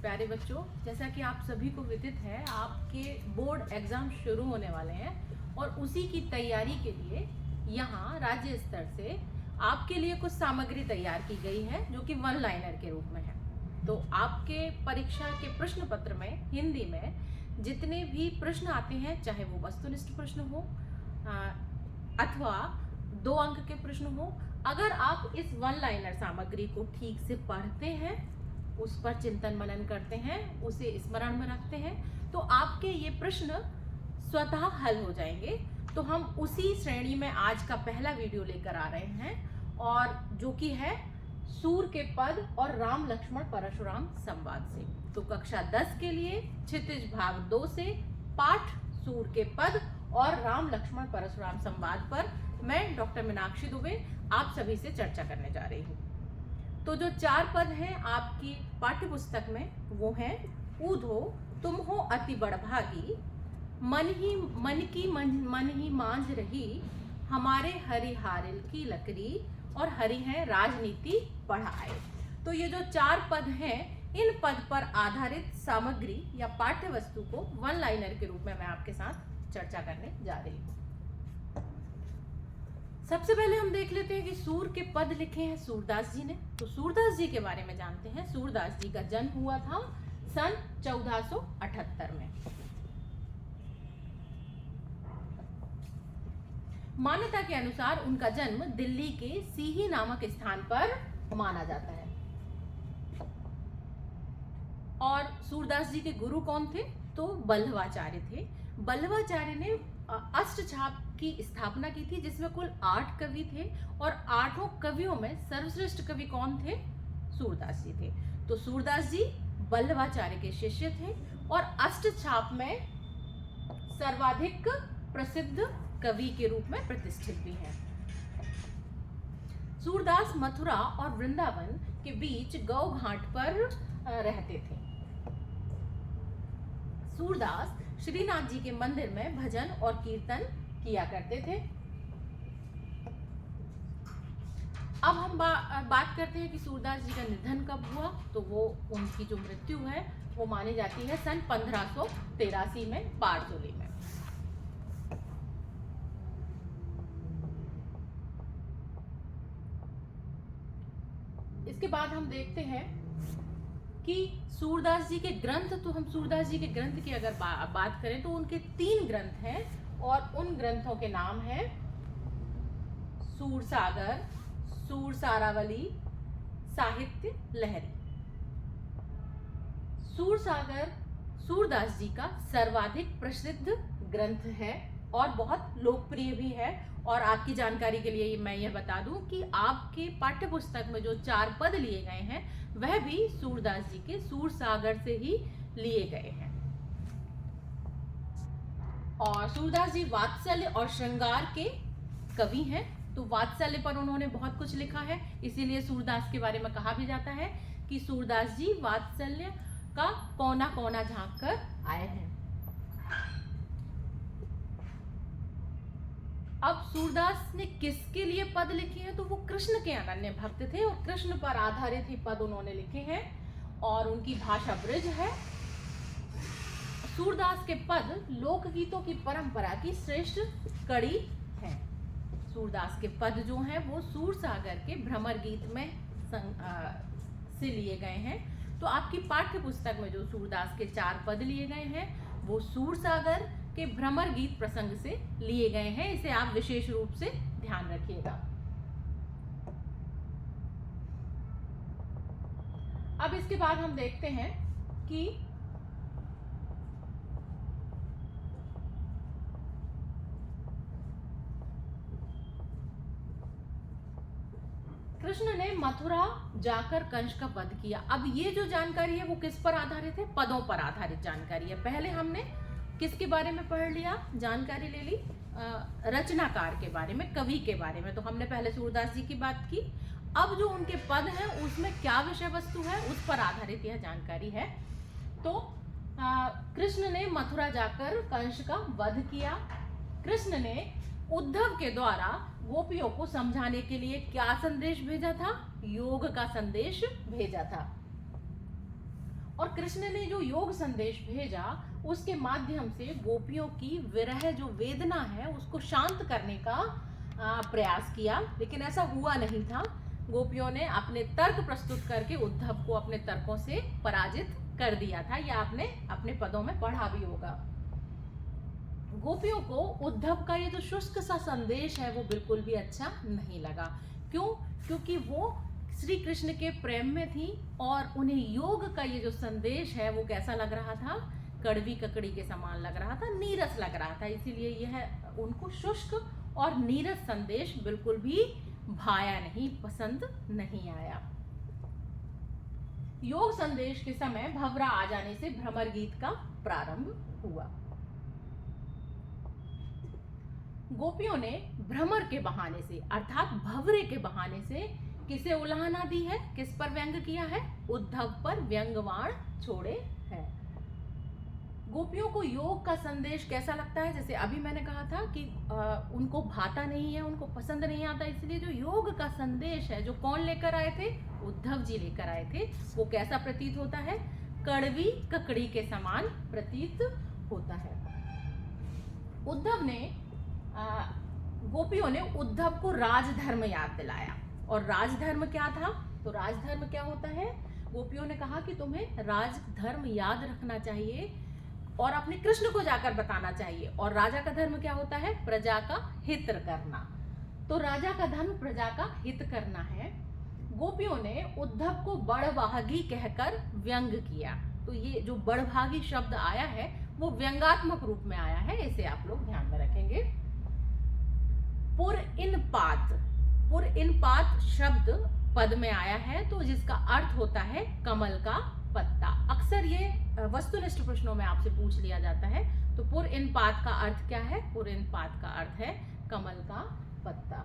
प्यारे बच्चों, जैसा कि आप सभी को विदित है, आपके बोर्ड एग्जाम शुरू होने वाले हैं और उसी की तैयारी के लिए यहाँ राज्य स्तर से आपके लिए कुछ सामग्री तैयार की गई है जो कि वन लाइनर के रूप में है। तो आपके परीक्षा के प्रश्न पत्र में हिंदी में जितने भी प्रश्न आते हैं, चाहे वो वस्तुनिष्ठ प्रश्न हो अथवा 2 अंक के प्रश्न हो, अगर आप इस वन लाइनर सामग्री को ठीक से पढ़ते हैं, उस पर चिंतन मनन करते हैं, उसे स्मरण में रखते हैं, तो आपके ये प्रश्न स्वतः हल हो जाएंगे। तो हम उसी श्रेणी में आज का पहला वीडियो लेकर आ रहे हैं और जो कि है सूर के पद और राम लक्ष्मण परशुराम संवाद से। तो कक्षा 10 के लिए क्षितिज भाग 2 से पाठ सूर के पद और राम लक्ष्मण परशुराम संवाद पर मैं डॉक्टर मीनाक्षी दुबे आप सभी से चर्चा करने जा रही हूँ। तो जो 4 पद हैं आपकी पाठ्य पुस्तक में वो हैं ऊधो तुम हो अति बड़भागी, मन ही मांझ रही, हमारे हरिहारिल की लकड़ी, और हरि है राजनीति पढ़ाए। तो ये जो 4 पद हैं, इन पद पर आधारित सामग्री या पाठ्य वस्तु को वन लाइनर के रूप में मैं आपके साथ चर्चा करने जा रही हूँ। सबसे पहले हम देख लेते हैं कि सूर के पद लिखे हैं सूरदास जी ने। तो सूरदास जी के बारे में जानते हैं। सूरदास जी का जन्म हुआ था सन 1478 में। मान्यता के अनुसार उनका जन्म दिल्ली के सीही नामक स्थान पर माना जाता है। और सूरदास जी के गुरु कौन थे? तो बल्लभाचार्य थे। बल्लभाचार्य ने अष्टछाप की स्थापना की थी, जिसमें कुल 8 कवि थे और 8 कवियों में सर्वश्रेष्ठ कवि कौन थे? सूरदास जी थे। तो सूरदास जी बल्लभाचार्य के शिष्य थे और अष्टछाप में सर्वाधिक प्रसिद्ध कवि के रूप में प्रतिष्ठित भी हैं। सूरदास मथुरा और वृंदावन के बीच गौ घाट पर रहते थे। सूरदास श्रीनाथ जी के मंदिर में भजन और कीर्तन किया करते थे। अब हम बात करते हैं कि सूरदास जी का निधन कब हुआ। तो वो उनकी जो मृत्यु है वो मानी जाती है सन 1583 में पारसोली में। इसके बाद हम देखते हैं कि सूरदास जी के ग्रंथ, तो हम सूरदास जी के ग्रंथ की अगर बात करें तो उनके 3 ग्रंथ हैं और उन ग्रंथों के नाम हैं सूरसागर, सूरसारावली, साहित्य लहरी। सूरसागर सूरदास जी का सर्वाधिक प्रसिद्ध ग्रंथ है और बहुत लोकप्रिय भी है। और आपकी जानकारी के लिए मैं यह बता दूं कि आपके पाठ्य पुस्तक में जो 4 पद लिए गए हैं वह भी सूरदास जी के सूरसागर से ही लिए गए हैं। और सूरदास जी वात्सल्य और श्रृंगार के कवि हैं। तो वात्सल्य पर उन्होंने बहुत कुछ लिखा है, इसीलिए सूरदास के बारे में कहा भी जाता है कि सूरदास जी वात्सल्य का कोना कोना झांक कर आए हैं। अब सूरदास ने किसके लिए पद लिखे हैं? तो वो कृष्ण के अनन्य भक्त थे और कृष्ण पर आधारित ही पद उन्होंने लिखे हैं और उनकी भाषा ब्रज है। सूरदास के पद लोकगीतों की परंपरा की श्रेष्ठ कड़ी है। सूरदास के पद जो हैं वो सूरसागर के भ्रमर गीत में से लिए गए हैं। तो आपकी पाठ्य पुस्तक में जो सूरदास के 4 पद लिए गए हैं वो सूरसागर के भ्रमर गीत प्रसंग से लिए गए हैं। इसे आप विशेष रूप से ध्यान रखिएगा। अब इसके बाद हम देखते हैं कि कृष्ण ने मथुरा जाकर कंस का वध किया। अब ये जो जानकारी है वो किस पर आधारित है? पदों पर आधारित जानकारी है। पहले हमने किसके बारे में पढ़ लिया, जानकारी ले ली? रचनाकार के बारे में, कवि के बारे में। तो हमने पहले सूरदास जी की बात की। अब जो उनके पद हैं उसमें क्या विषय वस्तु है उस पर आधारित यह जानकारी है। तो कृष्ण ने मथुरा जाकर कंस का वध किया। कृष्ण ने उद्धव के द्वारा गोपियों को समझाने के लिए क्या संदेश भेजा था? योग का संदेश भेजा था। और कृष्ण ने जो योग संदेश भेजा उसके माध्यम से गोपियों की विरह जो वेदना है उसको शांत करने का प्रयास किया, लेकिन ऐसा हुआ नहीं था। गोपियों ने अपने तर्क प्रस्तुत करके उद्धव को अपने तर्कों से पराजित कर दिया था। यह आपने अपने पदों में पढ़ा भी होगा। गोपियों को उद्धव का ये जो शुष्क सा संदेश है वो बिल्कुल भी अच्छा नहीं लगा। क्यों? क्योंकि वो श्री कृष्ण के प्रेम में थी और उन्हें योग का ये जो संदेश है वो कैसा लग रहा था? कड़वी ककड़ी के समान लग रहा था, नीरस लग रहा था। इसीलिए यह उनको शुष्क और नीरस संदेश बिल्कुल भी भाया नहीं, पसंद नहीं आया। योग संदेश के समय भंवरा आ जाने से भ्रमर गीत का प्रारंभ हुआ। गोपियों ने भ्रमर के बहाने से अर्थात भंवरे के बहाने से किसे उलाहना दी है? किस पर व्यंग किया है? उद्धव पर व्यंगवाण छोड़े हैं। गोपियों को योग का संदेश कैसा लगता है? जैसे अभी मैंने कहा था कि उनको भाता नहीं है, उनको पसंद नहीं आता, इसलिए जो योग का संदेश है जो कौन लेकर आए थे? उद्धव जी लेकर आए थे। वो कैसा प्रतीत होता है? कड़वी ककड़ी के समान प्रतीत होता है। उद्धव ने गोपियों ने उद्धव को राजधर्म याद दिलाया। और राजधर्म क्या था? तो राजधर्म क्या होता है? गोपियों ने कहा कि तुम्हें राजधर्म याद रखना चाहिए और अपने कृष्ण को जाकर बताना चाहिए। और राजा का धर्म क्या होता है? प्रजा का हित करना। तो राजा का धर्म प्रजा का हित करना है। गोपियों ने उद्धव को बड़भागी कहकर व्यंग किया। तो ये जो बड़भागी शब्द आया है वो व्यंगात्मक रूप में आया है, इसे आप लोग ध्यान में रखेंगे। पुर इन पात शब्द पद में आया है, तो जिसका अर्थ होता है कमल का पत्ता। अक्सर ये वस्तुनिष्ठ प्रश्नों में आपसे पूछ लिया जाता है। तो पुर इन पात का अर्थ क्या है? पुर इन पात का अर्थ है कमल का पत्ता।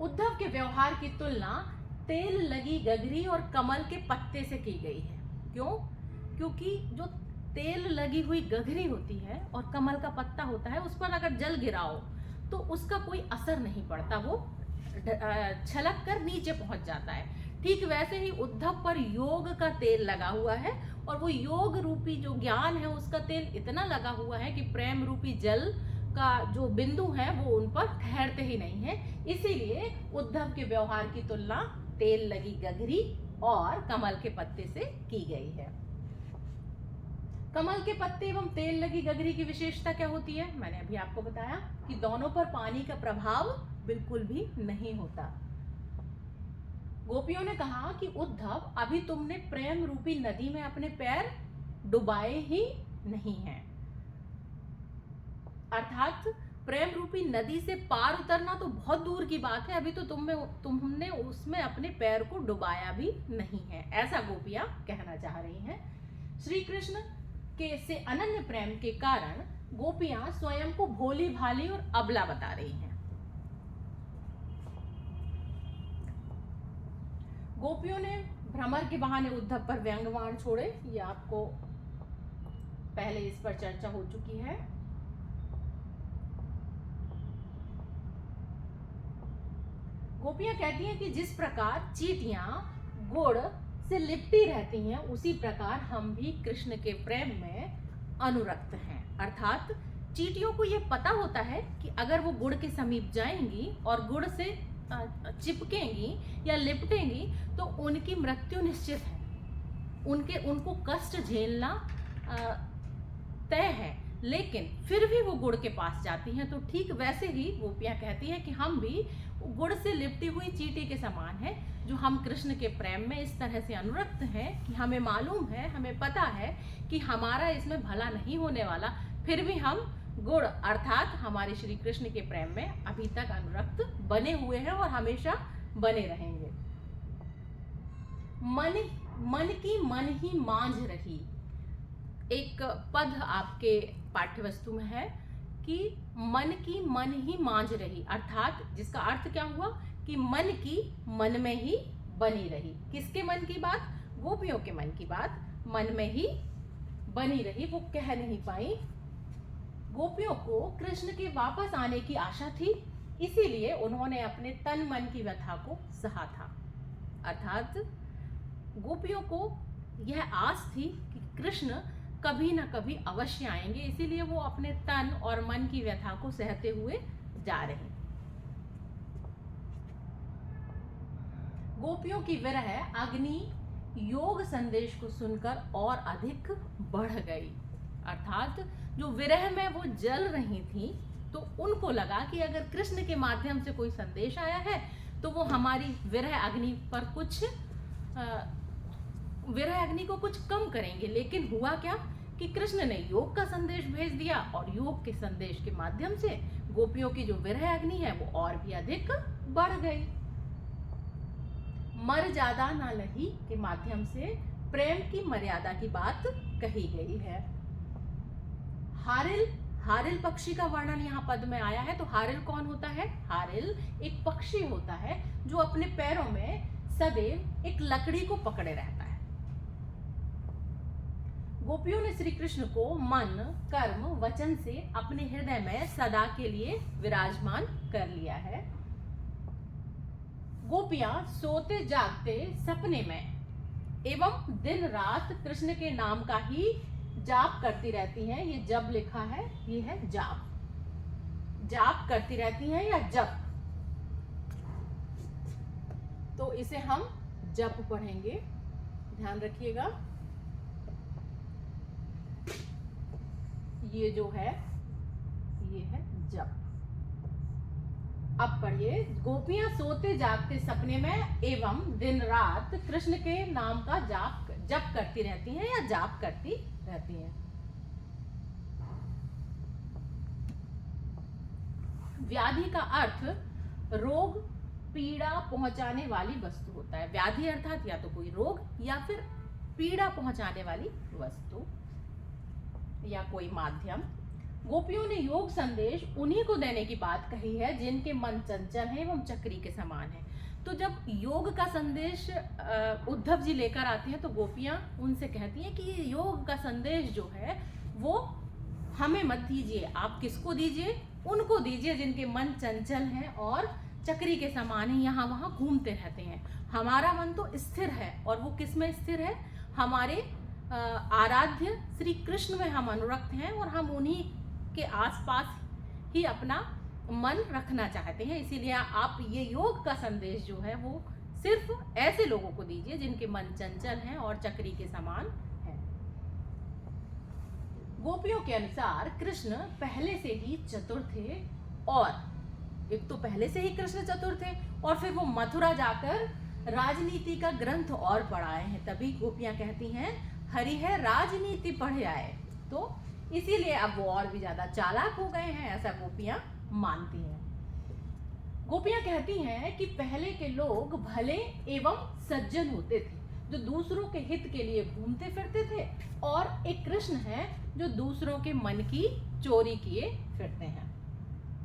उद्धव के व्यवहार की तुलना तेल लगी गगरी और कमल के पत्ते से की गई है। क्यों? क्योंकि जो तेल लगी हुई गगरी होती है और कमल का पत्ता होता है, उस पर अगर जल गिराओ तो उसका कोई असर नहीं पड़ता, वो छलक कर नीचे पहुंच जाता है। ठीक वैसे ही उद्धव पर योग का तेल लगा हुआ है और वो योग रूपी जो ज्ञान है उसका तेल इतना लगा हुआ है कि प्रेम रूपी जल का जो बिंदु है वो उन पर ठहरते ही नहीं है। इसीलिए उद्धव के व्यवहार की तुलना तेल लगी गगरी और कमल के पत्ते से की गई है। कमल के पत्ते एवं तेल लगी गगरी की विशेषता क्या होती है? मैंने अभी आपको बताया कि दोनों पर पानी का प्रभाव बिल्कुल भी नहीं होता। गोपियों ने कहा कि उद्धव, अभी तुमने प्रेम रूपी नदी में अपने पैर डुबाए ही नहीं हैं। अर्थात प्रेम रूपी नदी से पार उतरना तो बहुत दूर की बात है, अभी तो तुमने उसमें अपने पैर को डुबाया भी नहीं है, ऐसा गोपियां कहना चाह रही हैं। श्री कृष्ण के से अनन्य प्रेम के कारण गोपियां स्वयं को भोली भाली और अबला बता रही हैं। गोपियों ने भ्रमर के बहाने उद्धव पर व्यंग्यवाण छोड़े, ये आपको पहले इस पर चर्चा हो चुकी है। गोपियां कहती हैं कि जिस प्रकार चींटियां गुड़ से लिपटी रहती हैं, उसी प्रकार हम भी कृष्ण के प्रेम में अनुरक्त हैं। अर्थात चींटियों को यह पता होता है कि अगर वो गुड़ के समीप जाएंगी और गुड़ से चिपकेंगी या लिपटेंगी तो उनकी मृत्यु निश्चित है, उनको कष्ट झेलना तय है, लेकिन फिर भी वो गुड़ के पास जाती हैं। तो ठीक वैसे ही गोपियां कहती हैं कि हम भी गुड़ से लिपटी हुई चींटी के समान है, जो हम कृष्ण के प्रेम में इस तरह से अनुरक्त हैं कि हमें मालूम है, हमें पता है कि हमारा इसमें भला नहीं होने वाला, फिर भी हम गुड़ अर्थात हमारे श्री कृष्ण के प्रेम में अभी तक अनुरक्त बने हुए हैं और हमेशा बने रहेंगे। मन की मन ही मांझ रही, एक पद आपके पाठ्यवस्तु में है कि मन की मन ही मांझ रही, अर्थात जिसका अर्थ क्या हुआ कि मन की मन में ही बनी रही। किसके मन की बात? गोपियों के मन की बात मन में ही बनी रही, वो कह नहीं पाई। गोपियों को कृष्ण के वापस आने की आशा थी, इसीलिए उन्होंने अपने तन मन की व्यथा को सहा था। अर्थात गोपियों को यह आस थी कि कृष्ण कभी न कभी अवश्य आएंगे, इसीलिए वो अपने तन और मन की व्यथा को सहते हुए जा रहे हैं। गोपियों की विरह अग्नि योग संदेश को सुनकर और अधिक बढ़ गई, अर्थात जो विरह में वो जल रही थी, तो उनको लगा कि अगर कृष्ण के माध्यम से कोई संदेश आया है तो वो हमारी विरह अग्नि पर कुछ विरह अग्नि को कुछ कम करेंगे। लेकिन हुआ क्या कि कृष्ण ने योग का संदेश भेज दिया और योग के संदेश के माध्यम से गोपियों की जो विरह अग्नि है वो और भी अधिक बढ़ गई। मर ज्यादा ना लही के माध्यम से प्रेम की मर्यादा की बात कही गई है। हारिल हारिल पक्षी का वर्णन यहाँ पद में आया है। तो हारिल कौन होता है? हारिल एक पक्षी होता है जो अपने पैरों में सदैव एक लकड़ी को पकड़े रहता है। गोपियों ने श्री कृष्ण को मन, कर्म, वचन से अपने हृदय में सदा के लिए विराजमान कर लिया है। गोपियां सोते जागते सपने में एवं दिन रात कृष्ण के नाम का ही जाप करती रहती हैं। ये जप लिखा है, ये है जाप। जाप करती रहती हैं या जप, तो इसे हम जप पढ़ेंगे, ध्यान रखिएगा। ये जो है ये है जप। अब पढ़िए, गोपियां सोते जागते सपने में एवं दिन रात कृष्ण के नाम का जप करती रहती हैं या जाप करती रहती हैं। व्याधि का अर्थ रोग पीड़ा पहुंचाने वाली वस्तु होता है। व्याधि अर्थात या तो कोई रोग या फिर पीड़ा पहुंचाने वाली वस्तु या कोई माध्यम। गोपियों ने योग संदेश उन्हीं को देने की बात कही है जिनके मन चंचल हैं एवं चक्री के समान है। तो जब योग का संदेश उद्धव जी लेकर आते हैं तो गोपियां उनसे कहती हैं कि ये योग का संदेश जो है वो हमें मत दीजिए, आप किसको दीजिए? उनको दीजिए जिनके मन चंचल हैं और चक्री के समान है, यहाँ वहाँ घूमते रहते हैं। हमारा मन तो स्थिर है, और वो किस में स्थिर है? हमारे आराध्य श्री कृष्ण में हम अनुरक्त हैं और हम उन्हीं के आसपास ही अपना मन रखना चाहते हैं। इसीलिए आप ये योग का संदेश जो है वो सिर्फ ऐसे लोगों को दीजिए जिनके मन चंचल हैं और चक्री के समान हैं। गोपियों के अनुसार कृष्ण पहले से ही चतुर थे, और एक तो पहले से ही कृष्ण चतुर थे और फिर वो मथुरा जाकर राजनीति का ग्रंथ और पढ़ाए हैं। तभी गोपियां कहती हैं हरि है राजनीति पढ़े आए। तो इसीलिए अब वो और भी ज्यादा चालाक हो गए हैं, ऐसा गोपियां मानती हैं। गोपियां कहती हैं कि पहले के लोग भले एवं सज्जन होते थे, जो दूसरों के हित के लिए घूमते फिरते थे, और एक कृष्ण है जो दूसरों के मन की चोरी किए फिरते हैं।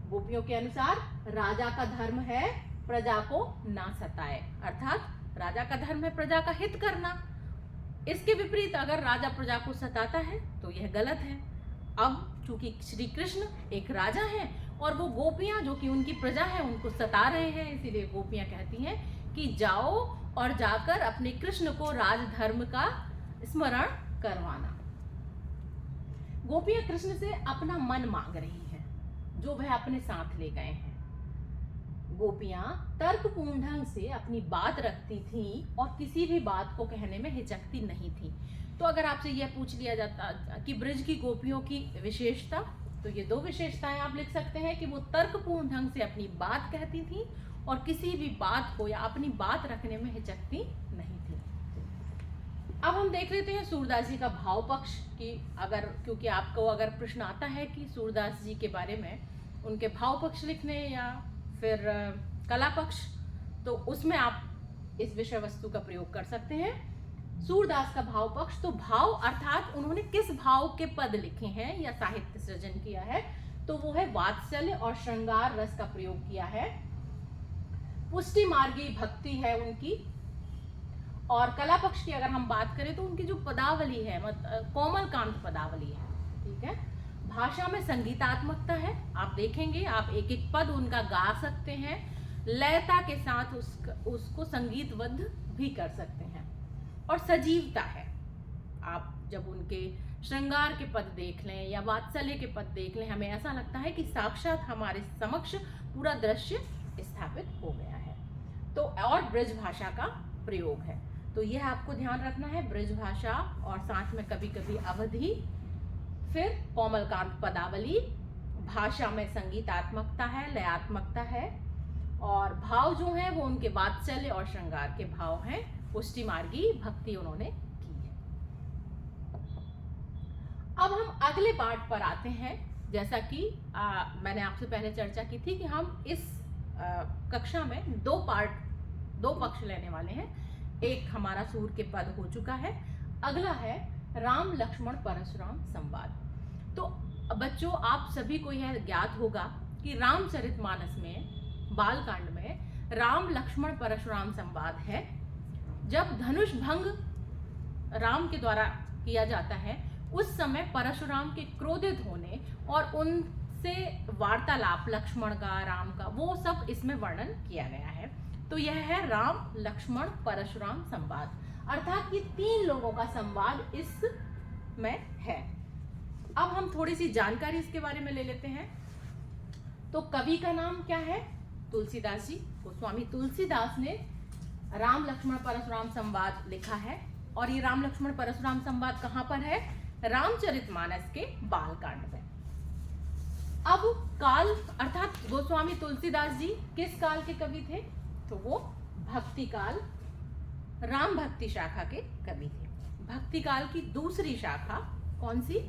गोपियों के अनुसार राजा का धर्म है प्रजा को ना सताए, अर्थात राजा का धर्म है प्रजा का हित करना। इसके विपरीत अगर राजा प्रजा को सताता है तो यह गलत है। अब चूंकि श्री कृष्ण एक राजा हैं और वो गोपियां जो कि उनकी प्रजा है उनको सता रहे हैं, इसीलिए गोपियां कहती हैं कि जाओ और जाकर अपने कृष्ण को राजधर्म का स्मरण करवाना। गोपियां कृष्ण से अपना मन मांग रही हैं जो वह अपने साथ ले गए हैं। गोपियां तर्कपूर्ण ढंग से अपनी बात रखती थीं और किसी भी बात को कहने में हिचकती नहीं थी। तो अगर आपसे यह पूछ लिया जाता कि ब्रज की गोपियों की विशेषता, तो ये दो विशेषताएं आप लिख सकते हैं कि वो तर्कपूर्ण ढंग से अपनी बात कहती थी और किसी भी बात को या अपनी बात रखने में हिचकती नहीं थी। अब हम देख लेते हैं सूरदास जी का भाव पक्ष की, क्योंकि आपको अगर प्रश्न आता है कि सूरदास जी के बारे में उनके भाव पक्ष लिखने या फिर कला पक्ष, तो उसमें आप इस विषय वस्तु का प्रयोग कर सकते हैं। सूरदास का भाव पक्ष, तो भाव अर्थात उन्होंने किस भाव के पद लिखे हैं या साहित्य सृजन किया है, तो वो है वात्सल्य और श्रृंगार रस का प्रयोग किया है। पुष्टि मार्गी भक्ति है उनकी। और कला पक्ष की अगर हम बात करें तो उनकी जो पदावली है कोमल कांत पदावली है, ठीक है। भाषा में संगीतात्मकता है, आप देखेंगे आप एक एक पद उनका गा सकते हैं, लयता के साथ उसको संगीतबद्ध भी कर सकते हैं। और सजीवता है। आप जब उनके श्रृंगार के पद देख लें या वात्सल्य के पद देख लें, हमें ऐसा लगता है कि साक्षात हमारे समक्ष पूरा दृश्य स्थापित हो गया है। तो और ब्रज भाषा का प्रयोग है, तो यह आपको ध्यान रखना है, ब्रज भाषा और साथ में कभी कभी अवधि, फिर कोमलकांत पदावली, भाषा में संगीतात्मकता है, लयात्मकता है, और भाव जो है वो उनके वात्सल्य और श्रृंगार के भाव हैं। पुष्टि मार्गी भक्ति उन्होंने की है। अब हम अगले पाठ पर आते हैं। जैसा कि मैंने आपसे पहले चर्चा की थी कि हम इस कक्षा में दो पक्ष लेने वाले हैं। एक हमारा सूर के पद हो चुका है, अगला है राम लक्ष्मण परशुराम संवाद। तो बच्चों, आप सभी को यह ज्ञात होगा कि रामचरितमानस में, बालकांड में राम लक्ष्मण परशुराम संवाद है। जब धनुष भंग राम के द्वारा किया जाता है, उस समय परशुराम के क्रोधित होने और उनसे वार्तालाप लक्ष्मण का, राम का, वो सब इसमें वर्णन किया गया है। तो यह है राम लक्ष्मण परशुराम संवाद, अर्थात ये 3 लोगों का संवाद इसमें है। अब हम थोड़ी सी जानकारी इसके बारे में ले लेते हैं। तो कवि का नाम क्या है? तुलसीदास जी। गोस्वामी तुलसीदास ने राम लक्ष्मण परशुराम संवाद लिखा है, और ये राम लक्ष्मण परशुराम संवाद कहाँ पर है? रामचरितमानस के बालकांड में। अब काल, अर्थात गोस्वामी तुलसीदास जी किस काल के कवि थे? तो वो भक्ति काल, राम भक्ति शाखा के कवि थे। भक्ति काल की दूसरी शाखा कौन सी?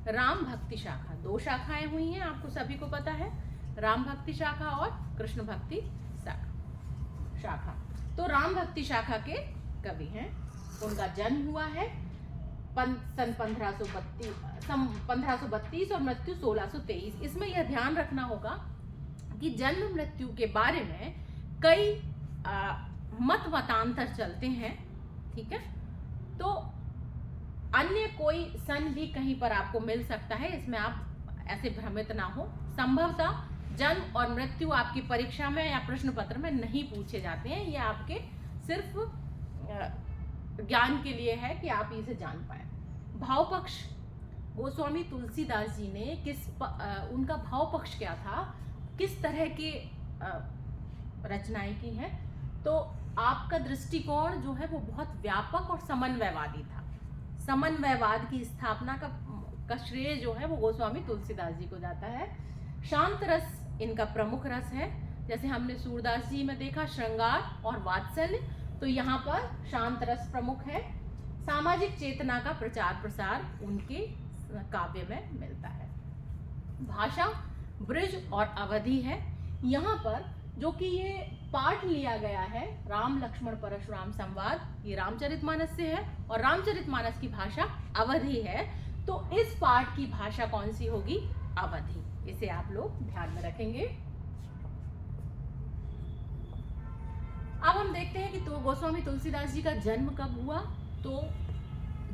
राम भक्ति शाखा। 2 शाखाएं हुई हैं, आपको सभी को पता है, राम भक्ति शाखा और कृष्ण भक्ति शाखा। तो राम भक्ति शाखा के कवि हैं। उनका जन्म हुआ है सन 1532 और मृत्यु 1623। इसमें यह ध्यान रखना होगा कि जन्म मृत्यु के बारे में कई मतांतर चलते हैं, ठीक है। तो अन्य कोई सन भी कहीं पर आपको मिल सकता है, इसमें आप ऐसे भ्रमित ना हो। संभवतः जन्म और मृत्यु आपकी परीक्षा में या प्रश्न पत्र में नहीं पूछे जाते हैं, ये आपके सिर्फ ज्ञान के लिए है कि आप इसे जान पाए। भाव पक्ष, गोस्वामी तुलसीदास जी ने उनका भाव पक्ष क्या था, किस तरह की रचनाएं की हैं? तो आपका दृष्टिकोण जो है वो बहुत व्यापक और समन्वयवादी था। समन्वयवाद की स्थापना का श्रेय जो है वो गोस्वामी तुलसीदास जी को जाता है। शांत रस इनका प्रमुख रस है। जैसे हमने सूरदास जी में देखा श्रृंगार और वात्सल्य, तो यहाँ पर शांत रस प्रमुख है। सामाजिक चेतना का प्रचार प्रसार उनके काव्य में मिलता है। भाषा ब्रज और अवधि है। यहाँ पर जो कि ये पाठ लिया गया है राम लक्ष्मण परशुराम संवाद, ये रामचरितमानस से है, और रामचरितमानस की भाषा अवधि है। तो इस पाठ की भाषा कौन सी होगी? अवधि। इसे आप लोग ध्यान में रखेंगे। अब हम देखते हैं कि तो गोस्वामी तुलसीदास जी का जन्म कब हुआ। तो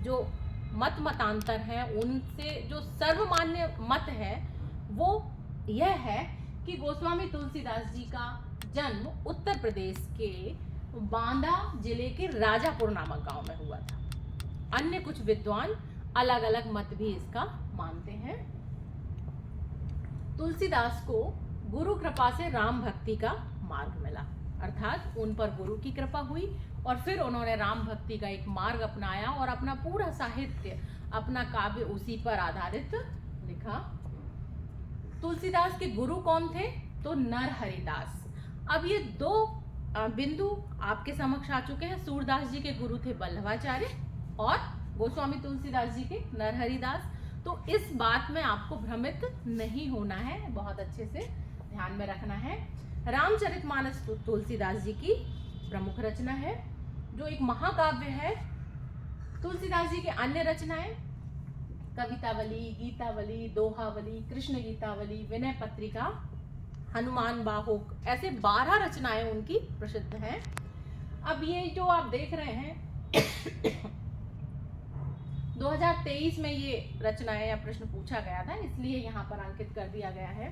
जो मतांतर है, उनसे जो सर्वमान्य मत है वो यह है कि गोस्वामी तुलसीदास जी का जन्म उत्तर प्रदेश के बांदा जिले के राजापुर नामक गांव में हुआ था। अन्य कुछ विद्वान अलग अलग मत भी इसका मानते हैं। तुलसीदास को गुरु कृपा से राम भक्ति का मार्ग मिला, अर्थात उन पर गुरु की कृपा हुई और फिर उन्होंने राम भक्ति का एक मार्ग अपनाया और अपना पूरा साहित्य, अपना काव्य उसी पर आधारित लिखा। तुलसीदास के गुरु कौन थे? तो नरहरिदास। अब ये 2 बिंदु आपके समक्ष आ चुके हैं। सूरदास जी के गुरु थे वल्लभाचार्य और गोस्वामी तुलसीदास जी के नरहरिदास। तो इस बात में आपको भ्रमित नहीं होना है, बहुत अच्छे से ध्यान में रखना है। रामचरितमानस तुलसीदास जी की प्रमुख रचना है, जो एक महाकाव्य है। तुलसीदास जी की अन्य रचनाएं कवितावली, गीतावली, दोहावली, कृष्ण गीतावली, विनय पत्रिका, हनुमान बाहुक, ऐसे 12 रचनाएं उनकी प्रसिद्ध हैं। अब ये जो आप देख रहे हैं 2023 में ये रचनाएं या प्रश्न पूछा गया था, इसलिए यहाँ पर अंकित कर दिया गया है।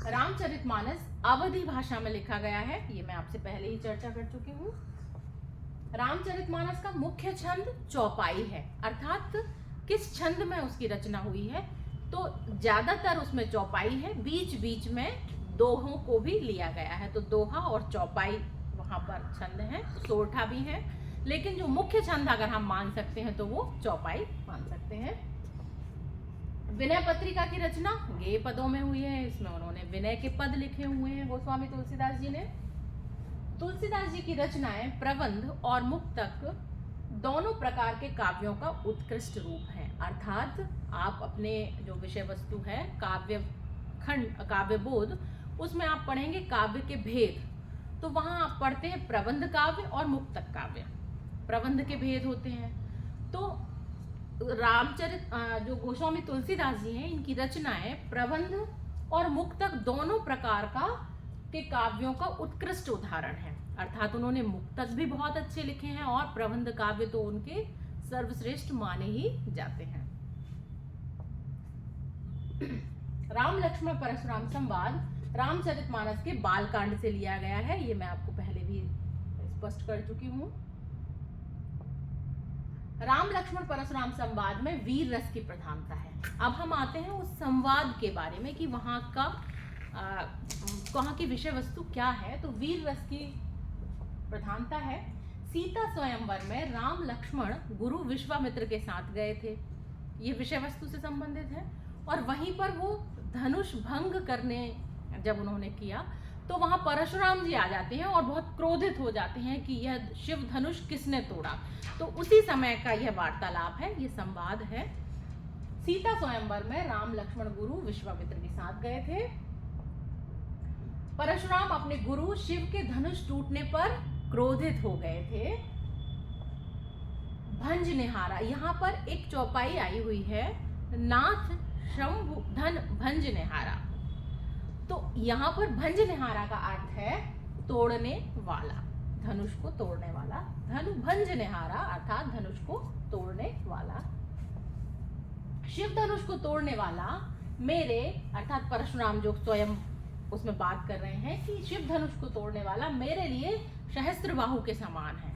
रामचरितमानस अवधी भाषा में लिखा गया है, ये मैं आपसे पहले ही चर्चा कर चुकी हूँ। रामचरितमानस का मुख्य छंद चौपाई है, अर्थात किस छंद में उसकी रचना हुई है, तो ज्यादातर उसमें चौपाई है, बीच बीच में दोहों को भी लिया गया है, तो दोहा और चौपाई वहां पर छंद है, सोरठा भी है, लेकिन जो मुख्य छंद अगर हम मान सकते हैं तो वो चौपाई मान सकते हैं। विनय पत्रिका की रचना गेय पदों में हुई है, इसमें उन्होंने विनय के पद लिखे हुए हैं गोस्वामी तुलसीदास जी ने। तुलसीदास जी की रचनाएं प्रबंध और मुक्तक दोनों प्रकार के काव्यों का उत्कृष्ट रूप है, अर्थात आप अपने जो विषय वस्तु है काव्य खंड काव्य बोध, उसमें आप पढ़ेंगे काव्य के भेद, तो वहां आप पढ़ते हैं प्रबंध काव्य और मुक्तक काव्य, प्रबंध के भेद होते हैं। तो रामचरित जो गोस्वामी तुलसीदास जी हैं, इनकी रचनाएं प्रबंध और मुक्तक दोनों प्रकार के काव्यों का उत्कृष्ट उदाहरण है, अर्थात उन्होंने मुक्तक भी बहुत अच्छे लिखे हैं और प्रबंध काव्य तो उनके सर्वश्रेष्ठ माने ही जाते हैं। राम लक्ष्मण परशुराम संवाद रामचरितमानस के बालकांड से लिया गया है, ये मैं आपको पहले भी स्पष्ट कर चुकी हूँ। राम लक्ष्मण परशुराम संवाद में वीर रस की प्रधानता है। अब हम आते हैं उस संवाद के बारे में कि वहां की विषय वस्तु क्या है। तो वीर रस की प्रधानता है। सीता स्वयंवर में राम लक्ष्मण गुरु विश्वामित्र के साथ गए थे, ये विषय वस्तु से संबंधित है। और वहीं पर वो धनुष भंग करने जब उन्होंने किया तो वहां परशुराम जी आ जाते हैं और बहुत क्रोधित हो जाते हैं कि यह शिव धनुष किसने तोड़ा। तो उसी समय का यह वार्तालाप है, ये संवाद है। सीता स्वयंवर में राम लक्ष्मण गुरु विश्वामित्र के साथ गए थे। परशुराम अपने गुरु शिव के धनुष टूटने पर क्रोधित हो गए थे। भंज निहारा, यहाँ पर एक चौपाई आई हुई है, नाथ शंभु धन भंज निहारा। तो यहाँ पर भंज निहारा का अर्थ है तोड़ने वाला, धनुष को तोड़ने वाला। धनु भंज निहारा अर्थात धनुष को तोड़ने वाला। शिव धनुष को तोड़ने वाला मेरे, अर्थात परशुराम जो स्वयं उसमें बात कर रहे हैं कि शिव धनुष को तोड़ने वाला मेरे लिए सहस्त्रबाहु के समान है।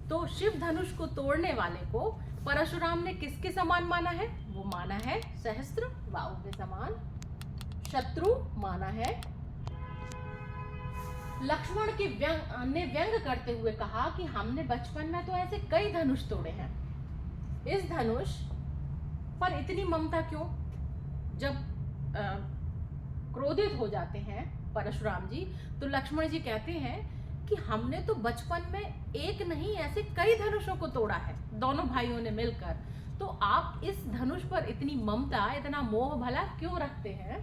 तो शिव धनुष को तोड़ने वाले को परशुराम ने किसके समान माना है? वो माना है सहस्त्रबाहु के समान, शत्रु माना है। लक्ष्मण के व्यंग करते हुए कहा कि हमने बचपन में तो ऐसे कई धनुष तोड़े हैं, इस धनुष पर इतनी ममता क्यों? जब क्रोधित हो जाते हैं परशुराम जी तो लक्ष्मण जी कहते हैं कि हमने तो बचपन में एक नहीं ऐसे कई धनुषों को तोड़ा है, दोनों भाइयों ने मिलकर, तो आप इस धनुष पर इतनी ममता, इतना मोह भला क्यों रखते हैं?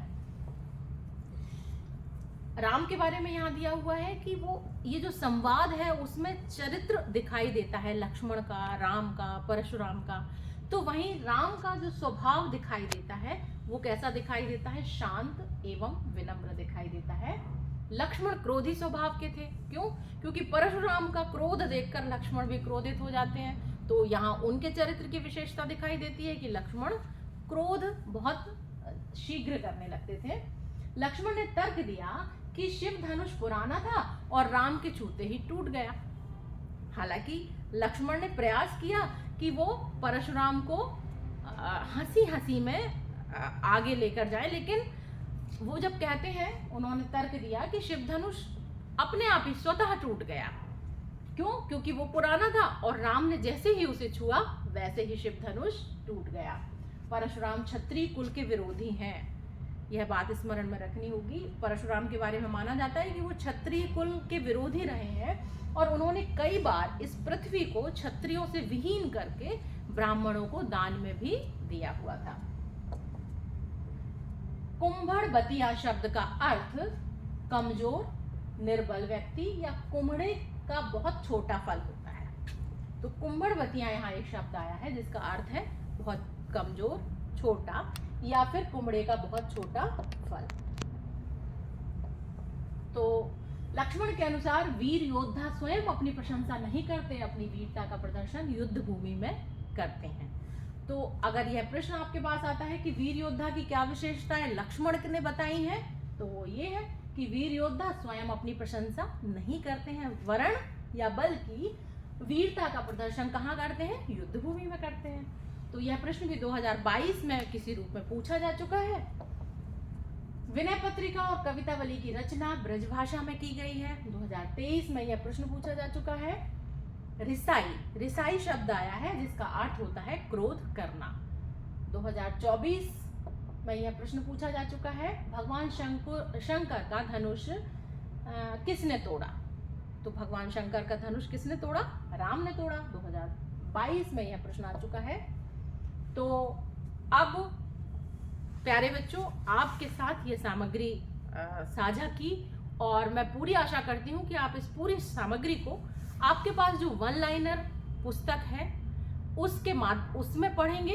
राम के बारे में यहाँ दिया हुआ है कि वो ये जो संवाद है उसमें चरित्र दिखाई देता है लक्ष्मण का, राम का, परशुराम का। तो वहीं राम का जो स्वभाव दिखाई देता है वो कैसा दिखाई देता है? शांत एवं विनम्र दिखाई देता है। लक्ष्मण क्रोधी स्वभाव के थे, क्यों? क्योंकि परशुराम का क्रोध देखकर लक्ष्मण भी क्रोधित हो जाते हैं। तो यहाँ उनके चरित्र की विशेषता दिखाई देती है कि लक्ष्मण क्रोध बहुत शीघ्र करने लगते थे। लक्ष्मण ने तर्क दिया कि शिव धनुष पुराना था और राम के छूते ही टूट गया। हालांकि लक्ष्मण ने प्रयास किया कि वो परशुराम को हंसी हंसी में आगे लेकर जाए, लेकिन वो जब कहते हैं, उन्होंने तर्क दिया कि शिव धनुष अपने आप ही स्वतः टूट गया। क्यों? क्योंकि वो पुराना था और राम ने जैसे ही उसे छुआ वैसे ही शिव धनुष टूट गया। परशुराम क्षत्रिय कुल के विरोधी हैं, यह बात स्मरण में रखनी होगी। परशुराम के बारे में माना जाता है कि वो क्षत्रिय कुल के विरोधी रहे हैं और उन्होंने कई बार इस पृथ्वी को क्षत्रियों से विहीन करके ब्राह्मणों को दान में भी दिया हुआ था। कुंभड़बतिया शब्द का अर्थ कमजोर, निर्बल व्यक्ति या कुम्हड़े का बहुत छोटा फल होता है। तो कुंभड़बतिया यहाँ एक शब्द आया है जिसका अर्थ है बहुत कमजोर, छोटा, या फिर कुम्हड़े का बहुत छोटा फल। तो लक्ष्मण के अनुसार वीर योद्धा स्वयं अपनी प्रशंसा नहीं करते, अपनी वीरता का प्रदर्शन युद्ध भूमि में करते हैं। तो अगर यह प्रश्न आपके पास आता है कि वीर योद्धा की क्या विशेषताएं लक्ष्मण ने बताई हैं, तो वो ये है कि वीर योद्धा स्वयं अपनी प्रशंसा नहीं करते हैं, वरण या बल्कि वीरता का प्रदर्शन कहाँ करते हैं? युद्ध भूमि में करते हैं। तो यह प्रश्न भी 2022 में किसी रूप में पूछा जा चुका है। विनय पत्रिका और कवितावली की रचना ब्रजभाषा में की गई है। 2023 में यह प्रश्न पूछा जा चुका है। रिसाई शब्द आया है जिसका अर्थ होता है क्रोध करना। 2024 में यह प्रश्न पूछा जा चुका है। भगवान शंकर का धनुष किसने तोड़ा? तो भगवान शंकर का धनुष किसने तोड़ा? राम ने तोड़ा। 2022 में यह प्रश्न आ चुका है। तो अब प्यारे बच्चों, आपके साथ ये सामग्री साझा की और मैं पूरी आशा करती हूँ कि आप इस पूरी सामग्री को आपके पास जो वन लाइनर पुस्तक है उसमें पढ़ेंगे,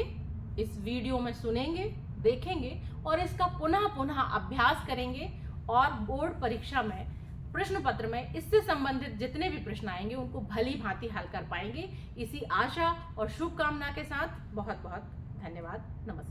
इस वीडियो में सुनेंगे, देखेंगे और इसका पुनः पुनः अभ्यास करेंगे और बोर्ड परीक्षा में प्रश्न पत्र में इससे संबंधित जितने भी प्रश्न आएंगे उनको भली भांति हल कर पाएंगे। इसी आशा और शुभकामना के साथ बहुत बहुत धन्यवाद। नमस्कार।